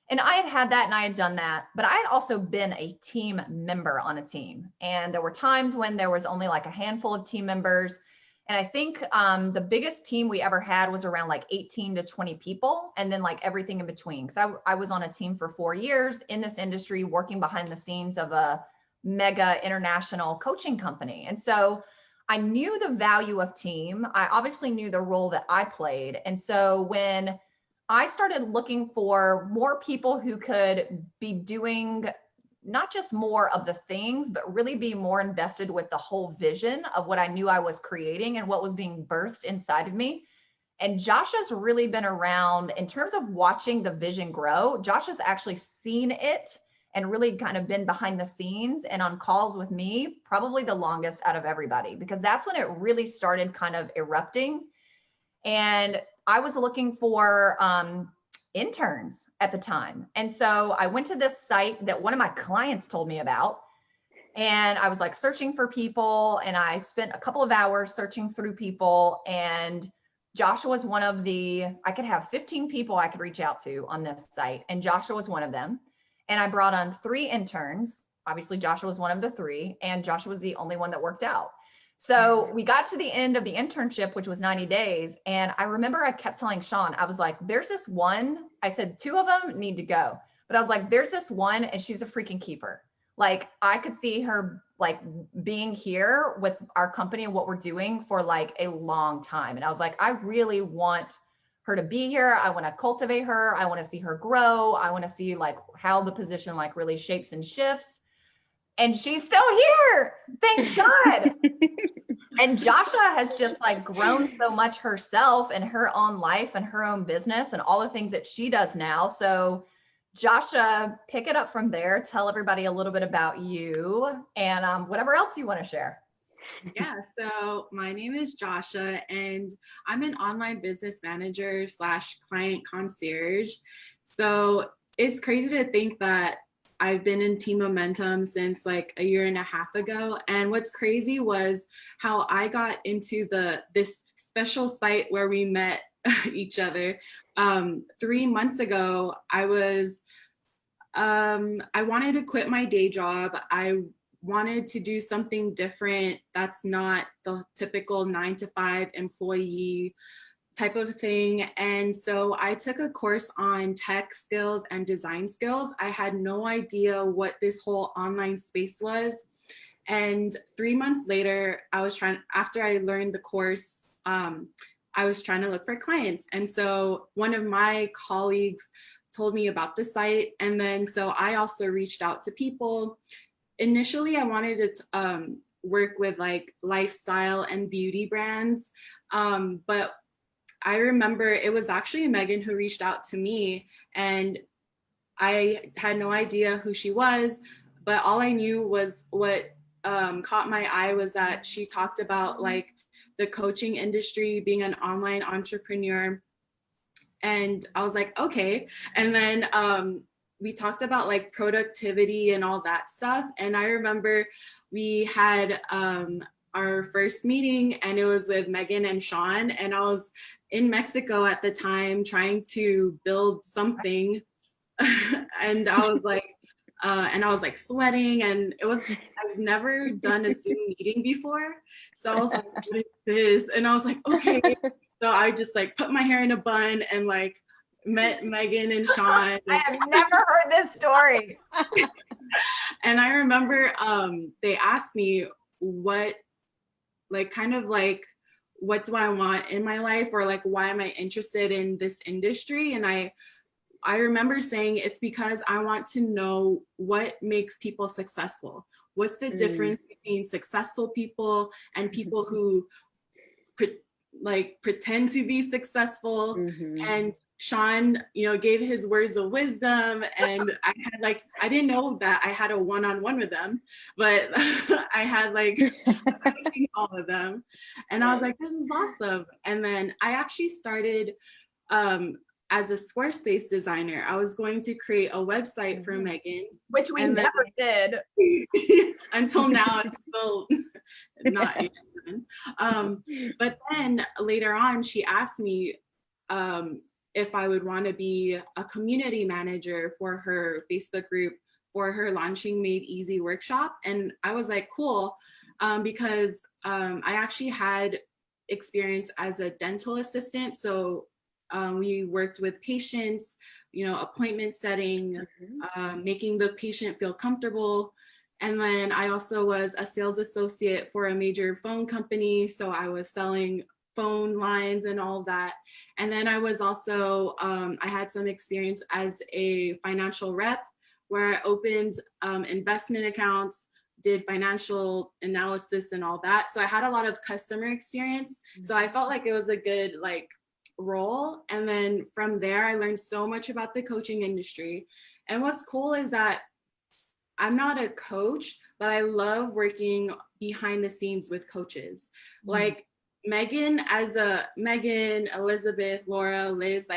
Speaker 1: And I had that and I had done that, but I had also been a team member on a team. And there were times when there was only like a handful of team members. And I think the biggest team we ever had was around like 18 to 20 people, and then like everything in between. Because I was on a team for 4 years in this industry, working behind the scenes of a mega international coaching company. And so I knew the value of team. I obviously knew the role that I played. And so when I started looking for more people who could be doing not just more of the things, but really be more invested with the whole vision of what I knew I was creating and what was being birthed inside of me. And Josh has really been around in terms of watching the vision grow. Josh has actually seen it and really kind of been behind the scenes and on calls with me, probably the longest out of everybody, because that's when it really started kind of erupting. And I was looking for interns at the time. And so I went to this site that one of my clients told me about, and I was like searching for people, and I spent a couple of hours searching through people, and Joshua was one of I could have 15 people I could reach out to on this site, and Joshua was one of them. and I brought on 3 interns. Obviously, Joshua was one of the 3, and Joshua was the only one that worked out. So we got to the end of the internship, which was 90 days. And I remember I kept telling Sean, I was like, there's this one, I said 2 of them need to go. But I was like, there's this one and she's a freaking keeper. Like I could see her like being here with our company and what we're doing for like a long time. And I was like, I really want her to be here. I want to cultivate her. I want to see her grow. I want to see like how the position like really shapes and shifts. And she's still here. Thank God. And Joshua has just like grown so much herself in her own life and her own business and all the things that she does now. So Joshua, pick it up from there. Tell everybody a little bit about you and whatever else you want to share.
Speaker 3: Yeah, so my name is Joshua and I'm an online business manager / client concierge. So it's crazy to think that I've been in Team Momentum since like a year and a half ago. And what's crazy was how I got into this special site where we met each other. 3 months ago, I wanted to quit my day job. I wanted to do something different that's not the typical 9-to-5 employee type of thing. And so I took a course on tech skills and design skills. I had no idea what this whole online space was. And 3 months later, after I learned the course, I was trying to look for clients. And so one of my colleagues told me about the site. And then so I also reached out to people. Initially, I wanted to work with like lifestyle and beauty brands, but I remember it was actually Megan who reached out to me, and I had no idea who she was, but all I knew was what caught my eye was that she talked about like the coaching industry, being an online entrepreneur. And I was like, okay. And then we talked about like productivity and all that stuff. And I remember we had our first meeting and it was with Megan and Sean, and I was in Mexico at the time trying to build something. And I was like sweating, and I've never done a Zoom meeting before. So I was like, what is this? And I was like, okay. So I just like put my hair in a bun and like met Megan and Sean.
Speaker 1: I have never heard this story.
Speaker 3: And I remember they asked me what do I want in my life, or like why am I interested in this industry? And I remember saying it's because I want to know what makes people successful. What's the difference between successful people and people who pretend to be successful? And Sean, gave his words of wisdom, and I didn't know that I had a one-on-one with them, but I had coaching all of them, and I was like, this is awesome. And then I actually started as a Squarespace designer. I was going to create a website for Megan,
Speaker 1: which we never did
Speaker 3: until now. It's still not yet done. But then later on, she asked me if I would want to be a community manager for her Facebook group for her Launching Made Easy workshop. And I was like, cool, because I actually had experience as a dental assistant. So we worked with patients, appointment setting, making the patient feel comfortable. And then I also was a sales associate for a major phone company. So I was selling phone lines and all that. And then I was also, I had some experience as a financial rep where I opened investment accounts, did financial analysis and all that. So I had a lot of customer experience. So I felt like it was a good role. And then from there, I learned so much about the coaching industry. And what's cool is that I'm not a coach, but I love working behind the scenes with coaches. Like Megan, Elizabeth, Laura, Liz,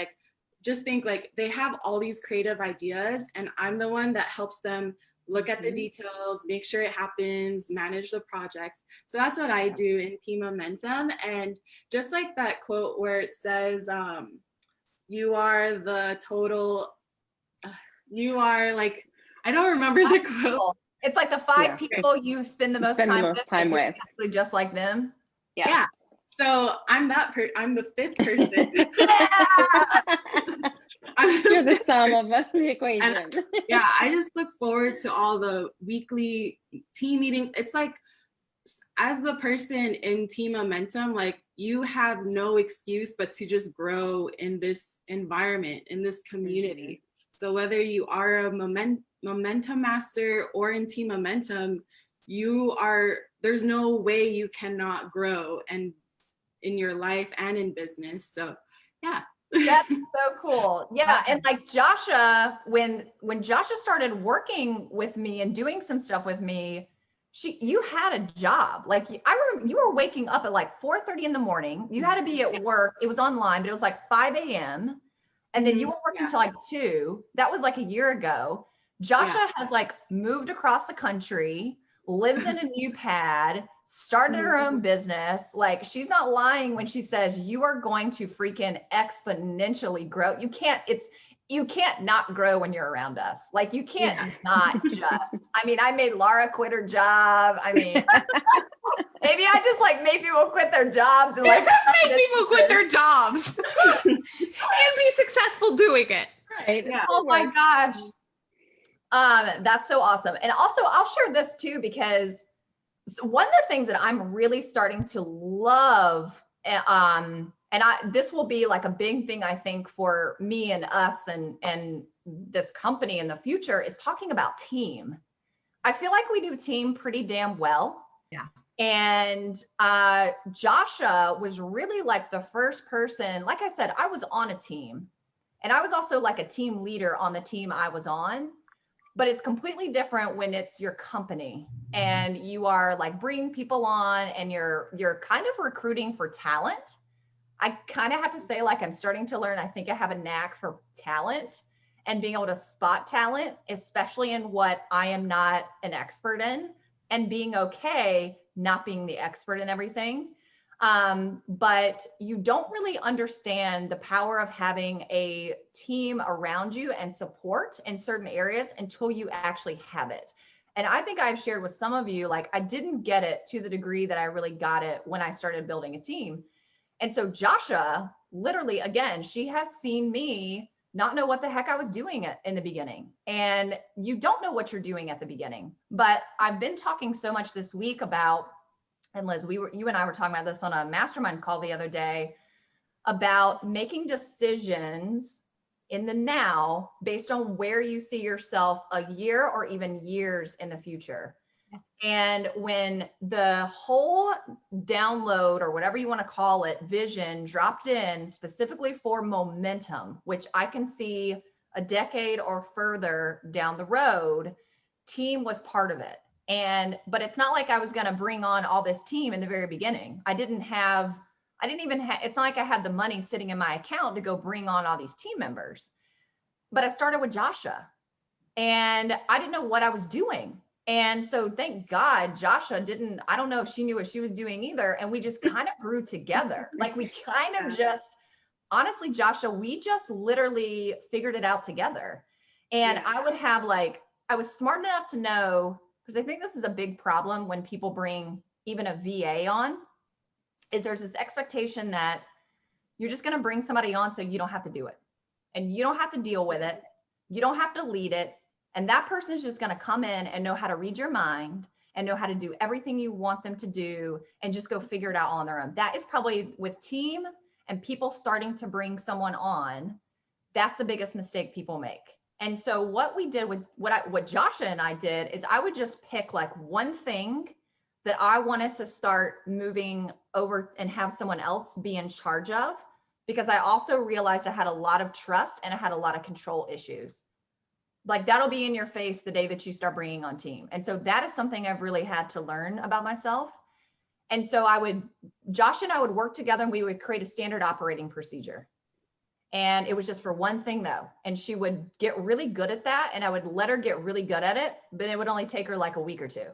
Speaker 3: just think they have all these creative ideas, and I'm the one that helps them look at the details, make sure it happens, manage the projects. So that's what I do in Team Momentum. And just like that quote where it says, you are the total, you are I don't remember the quote.
Speaker 1: It's like the five
Speaker 4: Yeah.
Speaker 1: people you spend the most
Speaker 4: Spend the
Speaker 1: time
Speaker 4: most
Speaker 1: with,
Speaker 4: time
Speaker 1: like, you're
Speaker 4: with.
Speaker 1: exactly just like them.
Speaker 4: Yeah.
Speaker 3: Yeah. So I'm I'm the fifth person.
Speaker 4: You're the sum of the equation.
Speaker 3: Yeah, I just look forward to all the weekly team meetings. It's like, as the person in Team Momentum, like, you have no excuse but to just grow in this environment, in this community. So whether you are a momentum master or in Team Momentum, there's no way you cannot grow and in your life and in business. So yeah.
Speaker 1: That's so cool. Yeah. And like Joshua, when Joshua started working with me and doing some stuff with me, you had a job. Like, I remember you were waking up at like 4:30 in the morning. You had to be at work. It was online, but it was like 5 a.m. And then you were working till like 2. That was like a year ago. Joshua has like moved across the country, lives in a new pad, started her own business. Like, she's not lying when she says you are going to freaking exponentially grow. You can't not grow when you're around us. Like, you can't not just, I mean, I made Laura quit her job. I mean, maybe I just like made people quit their jobs and like
Speaker 2: make people quit their jobs and be successful doing it.
Speaker 4: Right.
Speaker 3: Yeah.
Speaker 1: Oh my gosh. That's so awesome. And also, I'll share this too, because one of the things that I'm really starting to love, this will be like a big thing, I think, for me and us and this company in the future, is talking about team. I feel like we do team pretty damn well.
Speaker 5: Yeah.
Speaker 1: And Joshua was really like the first person. Like I said, I was on a team, and I was also like a team leader on the team I was on. But it's completely different when it's your company and you are like bringing people on and you're kind of recruiting for talent. I kind of have to say, like, I'm starting to learn, I think I have a knack for talent and being able to spot talent, especially in what I am not an expert in, and being okay not being the expert in everything. But you don't really understand the power of having a team around you and support in certain areas until you actually have it. And I think I've shared with some of you, like, I didn't get it to the degree that I really got it when I started building a team. And so Joshua, literally, again, she has seen me not know what the heck I was doing in the beginning. And you don't know what you're doing at the beginning. But I've been talking so much this week about, and Liz, you and I were talking about this on a mastermind call the other day, about making decisions in the now based on where you see yourself a year or even years in the future. And when the whole download, or whatever you want to call it, vision dropped in specifically for momentum, which I can see a decade or further down the road, team was part of it. But it's not like I was going to bring on all this team in the very beginning. It's not like I had the money sitting in my account to go bring on all these team members. But I started with Joshua, and I didn't know what I was doing. And so thank God Joshua I don't know if she knew what she was doing either. And we just kind of grew together. Like, we kind of just, honestly, Joshua, we just literally figured it out together. And I would have I was smart enough to know, because I think this is a big problem when people bring even a VA on, is there's this expectation that you're just going to bring somebody on so you don't have to do it. And you don't have to deal with it. You don't have to lead it. And that person is just going to come in and know how to read your mind and know how to do everything you want them to do and just go figure it out on their own. That is probably, with team and people starting to bring someone on, that's the biggest mistake people make. And so what we did with what Joshua and I did is I would just pick like one thing that I wanted to start moving over and have someone else be in charge of, because I also realized I had a lot of trust and I had a lot of control issues. Like, that'll be in your face the day that you start bringing on team. And so that is something I've really had to learn about myself. And so Josh and I would work together, and we would create a standard operating procedure. And it was just for one thing though. And she would get really good at that. And I would let her get really good at it, but it would only take her like a week or two.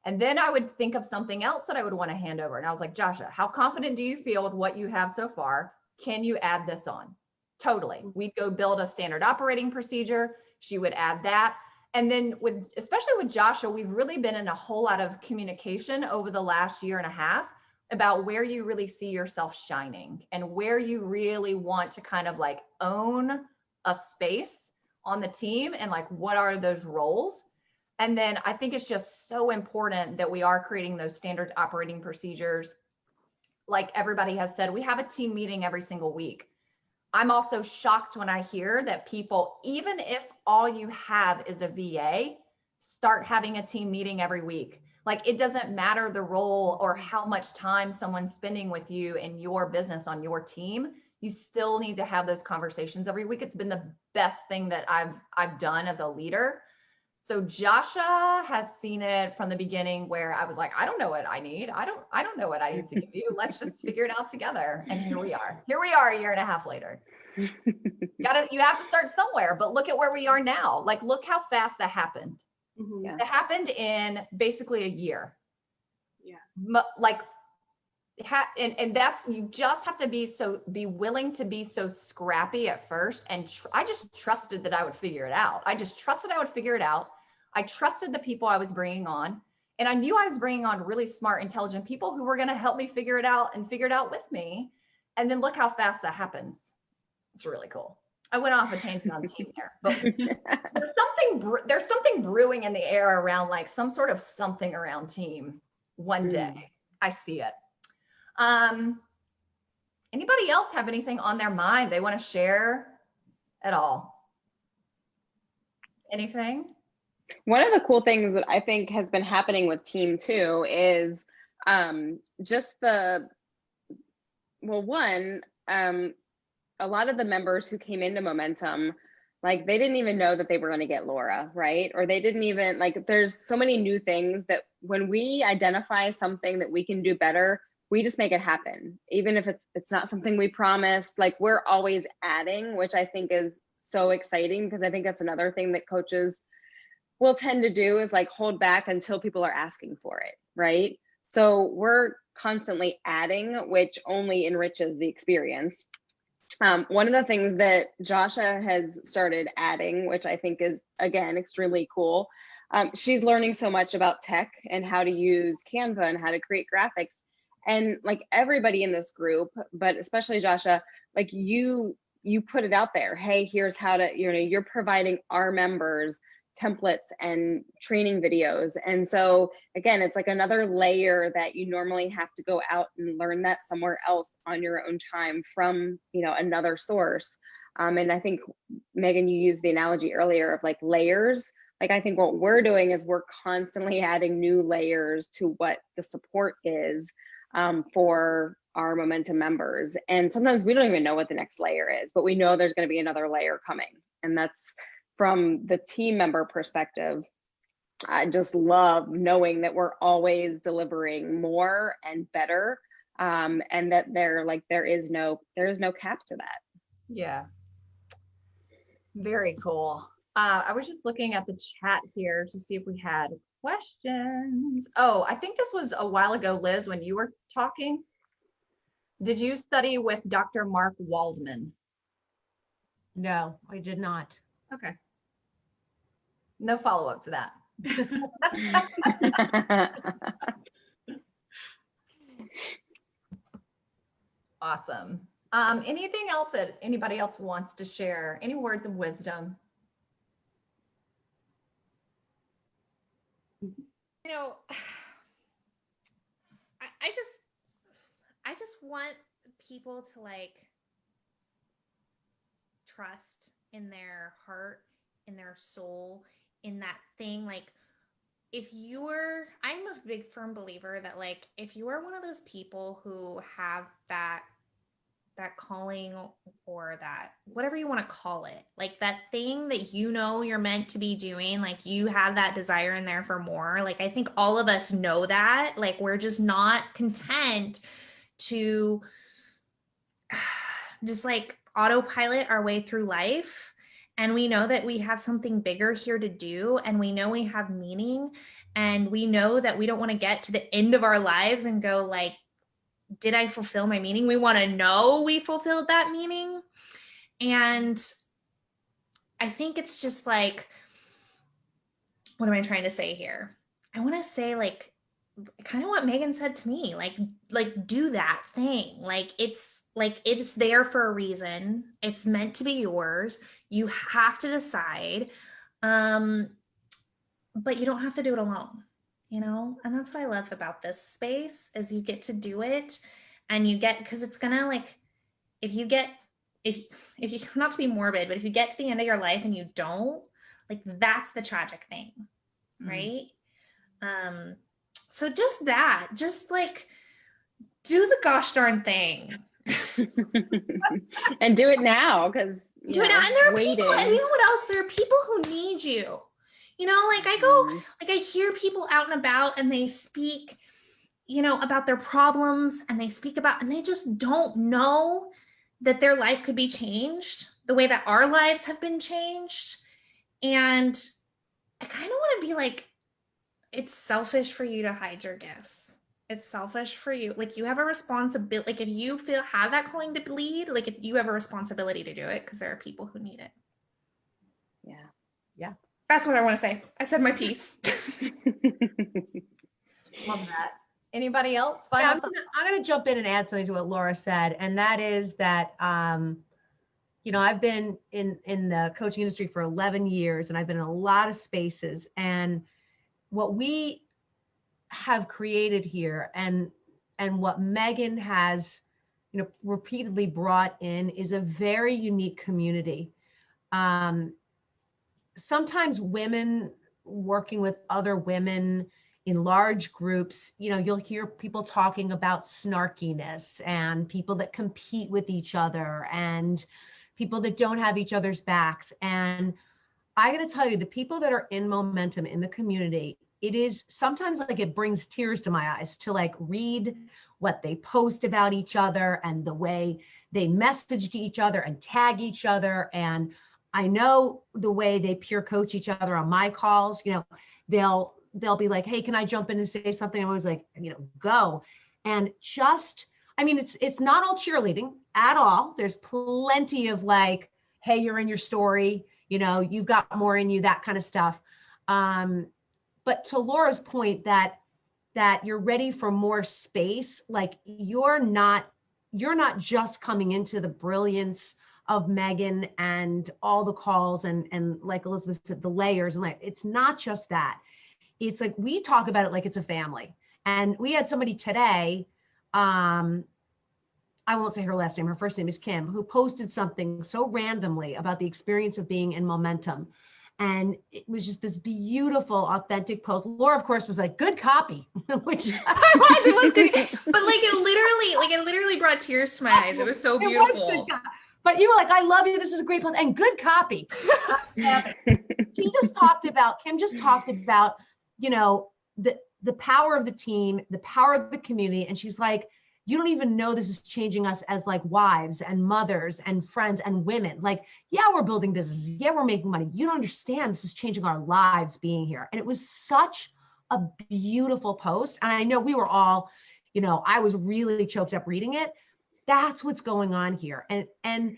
Speaker 1: And then I would think of something else that I would want to hand over. And I was like, Joshua, how confident do you feel with what you have so far? Can you add this on? Totally. We'd go build a standard operating procedure. She would add that. And then especially with Joshua, we've really been in a whole lot of communication over the last year and a half about where you really see yourself shining and where you really want to kind of like own a space on the team and like what are those roles. And then I think it's just so important that we are creating those standard operating procedures. Like everybody has said, we have a team meeting every single week. I'm also shocked when I hear that people, even if all you have is a VA, start having a team meeting every week. Like it doesn't matter the role or how much time someone's spending with you in your business on your team, you still need to have those conversations every week. It's been the best thing that I've done as a leader. So Joshua has seen it from the beginning where I was like, I don't know what I need. I don't know what I need to give you. Let's just figure it out together. And here we are. Here we are a year and a half later. You have to start somewhere, but look at where we are now. Like, look how fast that happened.
Speaker 3: Mhm.
Speaker 4: Yeah.
Speaker 1: It happened in basically a year.
Speaker 3: Yeah.
Speaker 1: Like, and that's, you just have to be willing to be so scrappy at first. And I just trusted that I would figure it out. I just trusted I would figure it out. I trusted the people I was bringing on, and I knew I was bringing on really smart, intelligent people who were going to help me figure it out and figure it out with me. And then look how fast that happens. It's really cool. I went off a tangent on team there, but there's something brewing in the air around like some sort of something around team one day. I see it. Anybody else have anything on their mind they want to share at all? Anything?
Speaker 4: One of the cool things that I think has been happening with team too is just a lot of the members who came into Momentum, like they didn't even know that they were going to get Laura, right? Or they didn't even, like, there's so many new things that when we identify something that we can do better, we just make it happen. Even if it's not something we promised, like we're always adding, which I think is so exciting, because I think that's another thing that coaches will tend to do is like hold back until people are asking for it, right? So we're constantly adding, which only enriches the experience. One of the things that Joshua has started adding, which I think is, again, extremely cool, she's learning so much about tech and how to use Canva and how to create graphics. And like everybody in this group, but especially Joshua, like you put it out there. Hey, here's how to, you're providing our members templates and training videos. And so again, it's like another layer that you normally have to go out and learn that somewhere else on your own time from, another source. And I think, Megan, you used the analogy earlier of like layers. Like, I think what we're doing is we're constantly adding new layers to what the support is for our Momentum members. And sometimes we don't even know what the next layer is, but we know there's going to be another layer coming. And that's from the team member perspective. I just love knowing that we're always delivering more and better, and that there is no cap to that.
Speaker 1: Yeah. Very cool. I was just looking at the chat here to see if we had questions. Oh, I think this was a while ago, Liz, when you were talking. Did you study with Dr. Mark Waldman?
Speaker 5: No, I did not.
Speaker 1: Okay. No follow-up to that. Awesome. Anything else that anybody else wants to share? Any words of wisdom?
Speaker 2: I just want people to like trust in their heart, in their soul, in that thing. Like, I'm a big firm believer that like, if you are one of those people who have that calling, or that, whatever you want to call it, like that thing that you're meant to be doing, like you have that desire in there for more. Like, I think all of us know that, like, we're just not content to just like autopilot our way through life. And we know that we have something bigger here to do, and we know we have meaning, and we know that we don't want to get to the end of our lives and go like, did I fulfill my meaning? We want to know we fulfilled that meaning. And I think it's just like, what am I trying to say here? I want to say like kind of what Megan said to me, like do that thing. Like it's there for a reason. It's meant to be yours. You have to decide. But you don't have to do it alone, you know? And that's what I love about this space is you get to do it and you get, because it's gonna like, if you not to be morbid, but if you get to the end of your life and you don't, like that's the tragic thing, right? So just like do the gosh darn thing.
Speaker 4: And do it now, because
Speaker 2: do it now. And there are people, and you know what else? There are people who need you. You know, like I go, like I hear people out and about and they speak, you know, about their problems and they speak about, and they just don't know that their life could be changed the way that our lives have been changed. And I kind of want to be like, it's selfish for you to hide your gifts. It's selfish for you. Like you have a responsibility. Like if you have that calling to bleed, like if you have a responsibility to do it, because there are people who need it.
Speaker 4: Yeah.
Speaker 5: Yeah.
Speaker 2: That's what I want to say. I said my piece.
Speaker 1: Love that. Anybody else?
Speaker 5: Yeah, I'm gonna jump in and add something to what Laura said, and that is that you know, I've been in the coaching industry for 11 years, and I've been in a lot of spaces, and what we have created here, and what Megan has, you know, repeatedly brought in, is a very unique community. Sometimes women working with other women in large groups, you know, you'll hear people talking about snarkiness and people that compete with each other and people that don't have each other's backs. And I got to tell you, the people that are in momentum in the community, it is sometimes like it brings tears to my eyes to like read what they post about each other and the way they message to each other and tag each other. And I know the way they peer coach each other on my calls. You know, they'll be like, hey, can I jump in and say something? I'm always like, you know, go. And just, I mean, it's not all cheerleading at all. There's plenty of like, hey, you're in your story, you know, you've got more in you, that kind of stuff. But to Laura's point that you're ready for more space, like you're not just coming into the brilliance of Megan and all the calls and like Elizabeth said, the layers, and like, it's not just that. It's like, we talk about it like it's a family. And we had somebody today, I won't say her last name, her first name is Kim, who posted something so randomly about the experience of being in momentum. And it was just this beautiful, authentic post. Laura, of course, was like, good copy, which
Speaker 2: it was good. But like it literally brought tears to my eyes. It was so beautiful.
Speaker 5: But you were like, I love you. This is a great post and good copy. Kim just talked about, you know, the power of the team, the power of the community. And she's like, you don't even know this is changing us as like wives and mothers and friends and women. Like, yeah, we're building businesses. Yeah, we're making money. You don't understand this is changing our lives being here. And it was such a beautiful post. And I know we were all, you know, I was really choked up reading it. That's what's going on here. And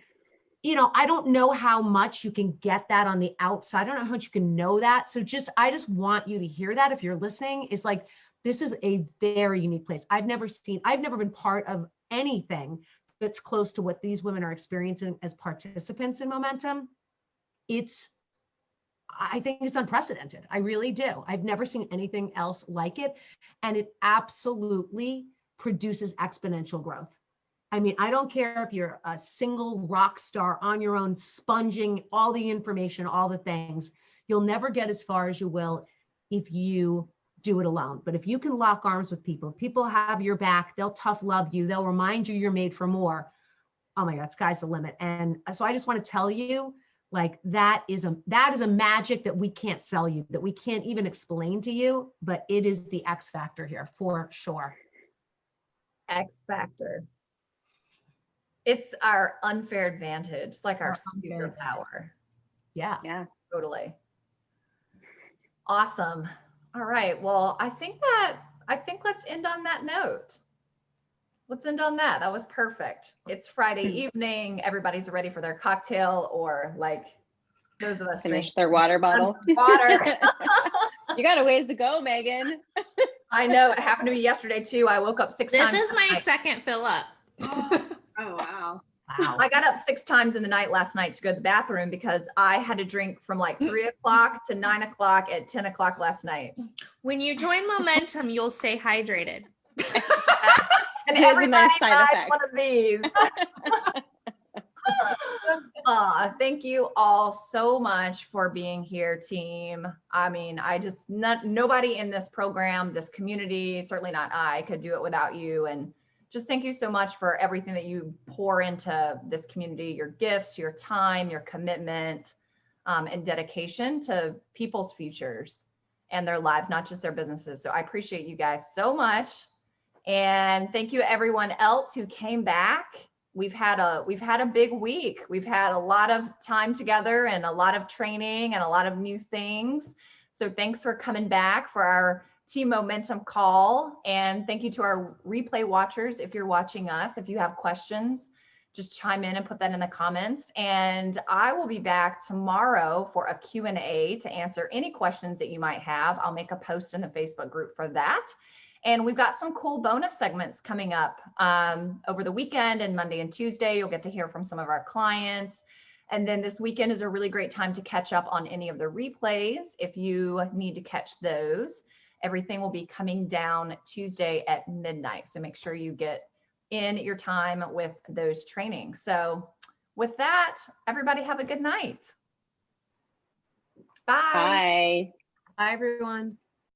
Speaker 5: you know, I don't know how much you can get that on the outside. I don't know how much you can know that. So I just want you to hear that if you're listening. It's like, this is a very unique place. I've never been part of anything that's close to what these women are experiencing as participants in Momentum. I think it's unprecedented. I really do. I've never seen anything else like it. And it absolutely produces exponential growth. I mean, I don't care if you're a single rock star on your own, sponging all the information, all the things. You'll never get as far as you will if you do it alone. But if you can lock arms with people, if people have your back, they'll tough love you, they'll remind you you're made for more. Oh my God, sky's the limit. And so I just want to tell you, like, that is a magic that we can't sell you, that we can't even explain to you, but it is the X factor here for sure.
Speaker 1: X factor. It's our unfair advantage. It's like our superpower.
Speaker 5: Yeah.
Speaker 1: Totally. Awesome. All right. Well, I think let's end on that note. Let's end on that. That was perfect. It's Friday evening. Everybody's ready for their cocktail, or like those of us
Speaker 4: finish their water bottle.
Speaker 1: Water.
Speaker 4: You got a ways to go, Megan.
Speaker 1: I know, it happened to me yesterday too. I woke up 6
Speaker 2: This
Speaker 1: times.
Speaker 2: is my
Speaker 1: last night.
Speaker 2: second fill up.
Speaker 3: Oh wow.
Speaker 5: Wow.
Speaker 1: I got up 6 times in the night last night to go to the bathroom because I had to drink from like 3 o'clock to 9 o'clock at 10 o'clock last night.
Speaker 2: When you join Momentum, you'll stay hydrated.
Speaker 1: And
Speaker 4: It is a
Speaker 1: everybody
Speaker 4: nice side
Speaker 1: buys
Speaker 4: effect.
Speaker 1: one of these. Thank you all so much for being here, team. I mean, nobody in this program, this community, certainly not I, could do it without you. And just thank you so much for everything that you pour into this community, your gifts, your time, your commitment, and dedication to people's futures and their lives, not just their businesses. So I appreciate you guys so much. And thank you everyone else who came back. We've had a big week. We've had a lot of time together and a lot of training and a lot of new things. So thanks for coming back for our Team Momentum call. And thank you to our replay watchers. If you're watching us, if you have questions, just chime in and put that in the comments. And I will be back tomorrow for a Q&A to answer any questions that you might have. I'll make a post in the Facebook group for that. And we've got some cool bonus segments coming up over the weekend, and Monday and Tuesday. You'll get to hear from some of our clients. And then this weekend is a really great time to catch up on any of the replays if you need to catch those. Everything will be coming down Tuesday at midnight. So make sure you get in your time with those trainings. So with that, everybody have a good night. Bye.
Speaker 4: Bye.
Speaker 5: Bye, everyone.